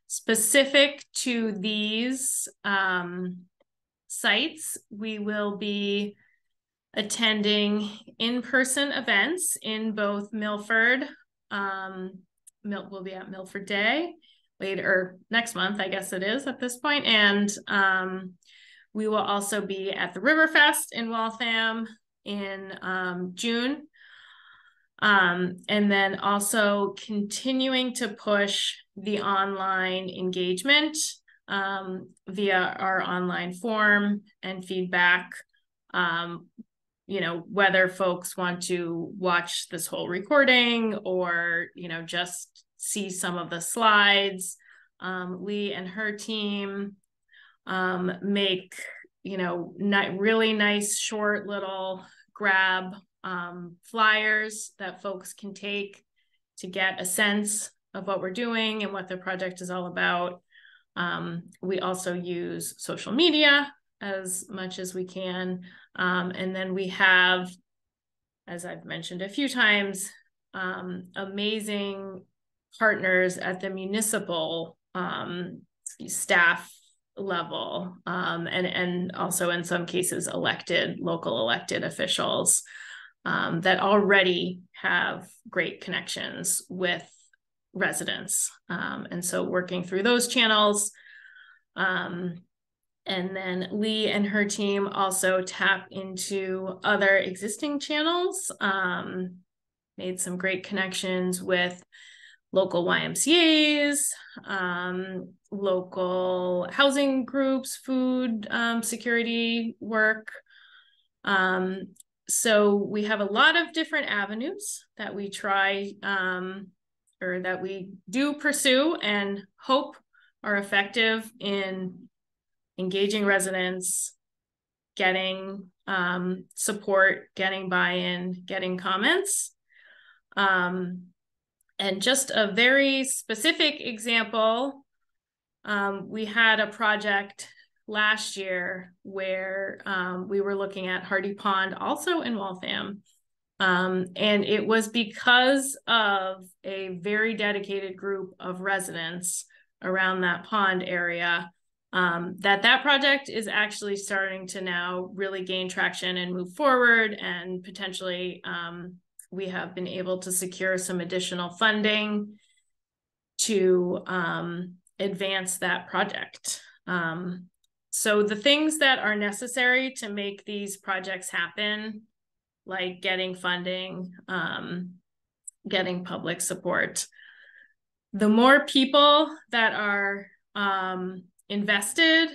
Speaker 2: specific to these sites, we will be attending in-person events in both Milford. We'll be at Milford Day later, next month, I guess it is at this point. And we will also be at the Riverfest in Waltham in June. And then also continuing to push the online engagement via our online form and feedback. Whether folks want to watch this whole recording or, just see some of the slides. Lee and her team make, really nice, short little grab flyers that folks can take to get a sense of what we're doing and what the project is all about. We also use social media as much as we can. And then we have, as I've mentioned a few times, amazing partners at the municipal staff level, and also in some cases local elected officials that already have great connections with residents. And so working through those channels. And then Lee and her team also tap into other existing channels, made some great connections with local YMCAs, local housing groups, food security work. So we have a lot of different avenues that we try or that we do pursue and hope are effective in engaging residents, getting support, getting buy-in, getting comments. And just a very specific example, we had a project last year where we were looking at Hardy Pond, also in Waltham. And it was because of a very dedicated group of residents around that pond area that project is actually starting to now really gain traction and move forward, and potentially we have been able to secure some additional funding to advance that project. So the things that are necessary to make these projects happen, like getting funding, getting public support, the more people that are invested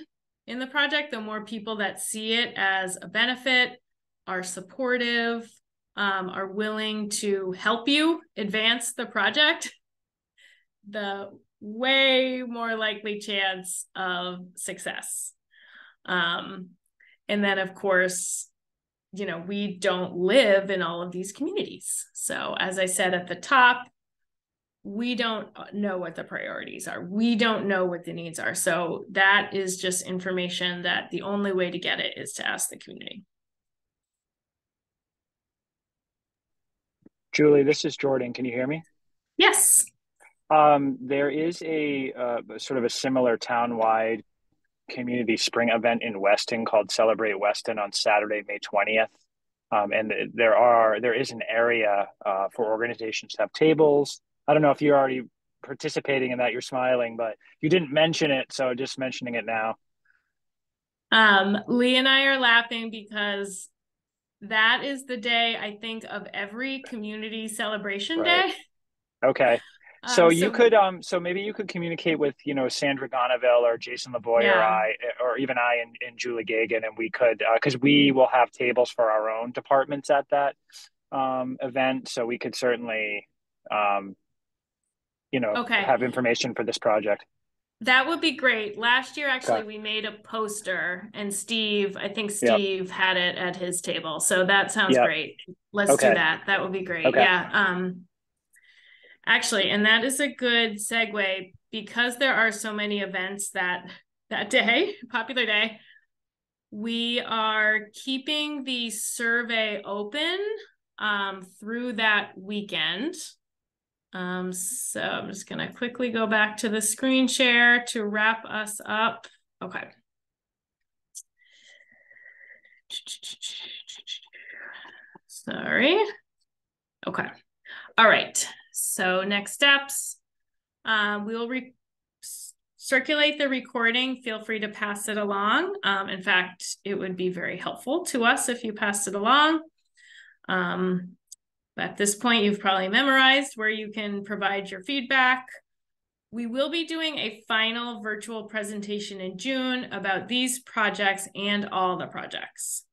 Speaker 2: in the project, the more people that see it as a benefit, are supportive, are willing to help you advance the project, the way more likely chance of success. And then, of course, you know, we don't live in all of these communities. So as I said at the top, we don't know what the priorities are. We don't know what the needs are. So that is just information that the only way to get it is to ask the community.
Speaker 11: Julie, this is Jordan. Can you hear me?
Speaker 2: Yes.
Speaker 11: There is a sort of a similar town-wide community spring event in Weston called Celebrate Weston on Saturday, May 20th. And there is an area for organizations to have tables. I don't know if you're already participating in that. You're smiling, but you didn't mention it, so just mentioning it now.
Speaker 2: Lee and I are laughing because that is the day, I think, of every community celebration day.
Speaker 11: Okay. So you could so maybe you could communicate with, you know, Sandra Gonaville or Jason Lavoie or even I and Julie Gagan, and we could because we will have tables for our own departments at that event, so we could certainly you know, have information for this project.
Speaker 2: That would be great. Last year, actually, we made a poster, and Steve, I think Steve had it at his table. So that sounds great. Let's do that. That would be great. Yeah. Actually, and that is a good segue because there are so many events that day, popular day, we are keeping the survey open through that weekend. So I'm just going to quickly go back to the screen share to wrap us up. Okay. Sorry. Okay. All right. So next steps, we'll circulate the recording. Feel free to pass it along. In fact, it would be very helpful to us if you passed it along. At this point, you've probably memorized where you can provide your feedback. We will be doing a final virtual presentation in June about these projects and all the projects.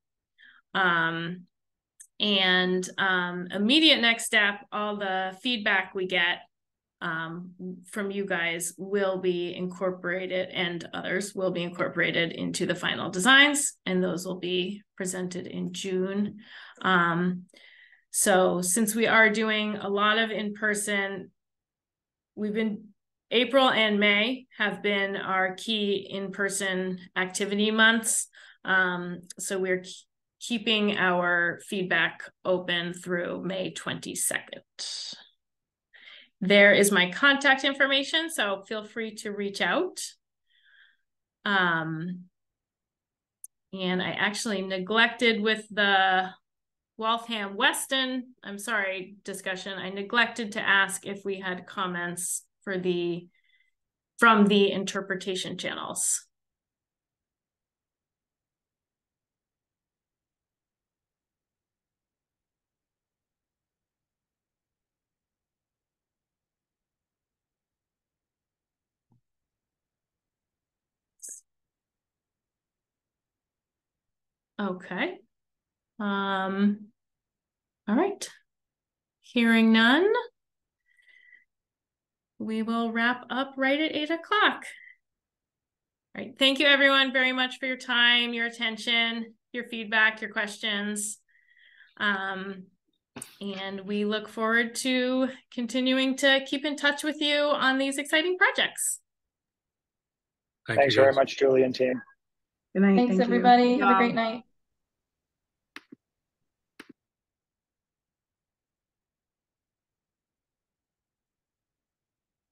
Speaker 2: Immediate next step, all the feedback we get from you guys will be incorporated, and others will be incorporated into the final designs, and those will be presented in June. So since we are doing a lot of in-person, April and May have been our key in-person activity months. So we're keeping our feedback open through May 22nd. There is my contact information, so feel free to reach out. And I actually neglected with the Waltham Weston, I'm sorry, discussion, I neglected to ask if we had comments for from the interpretation channels. Okay. All right. Hearing none, we will wrap up right at 8 o'clock. All right. Thank you, everyone, very much for your time, your attention, your feedback, your questions. And we look forward to continuing to keep in touch with you on these exciting projects.
Speaker 11: Thanks very much, Julie and team.
Speaker 1: Good night.
Speaker 6: Thanks, everybody. Have a great night.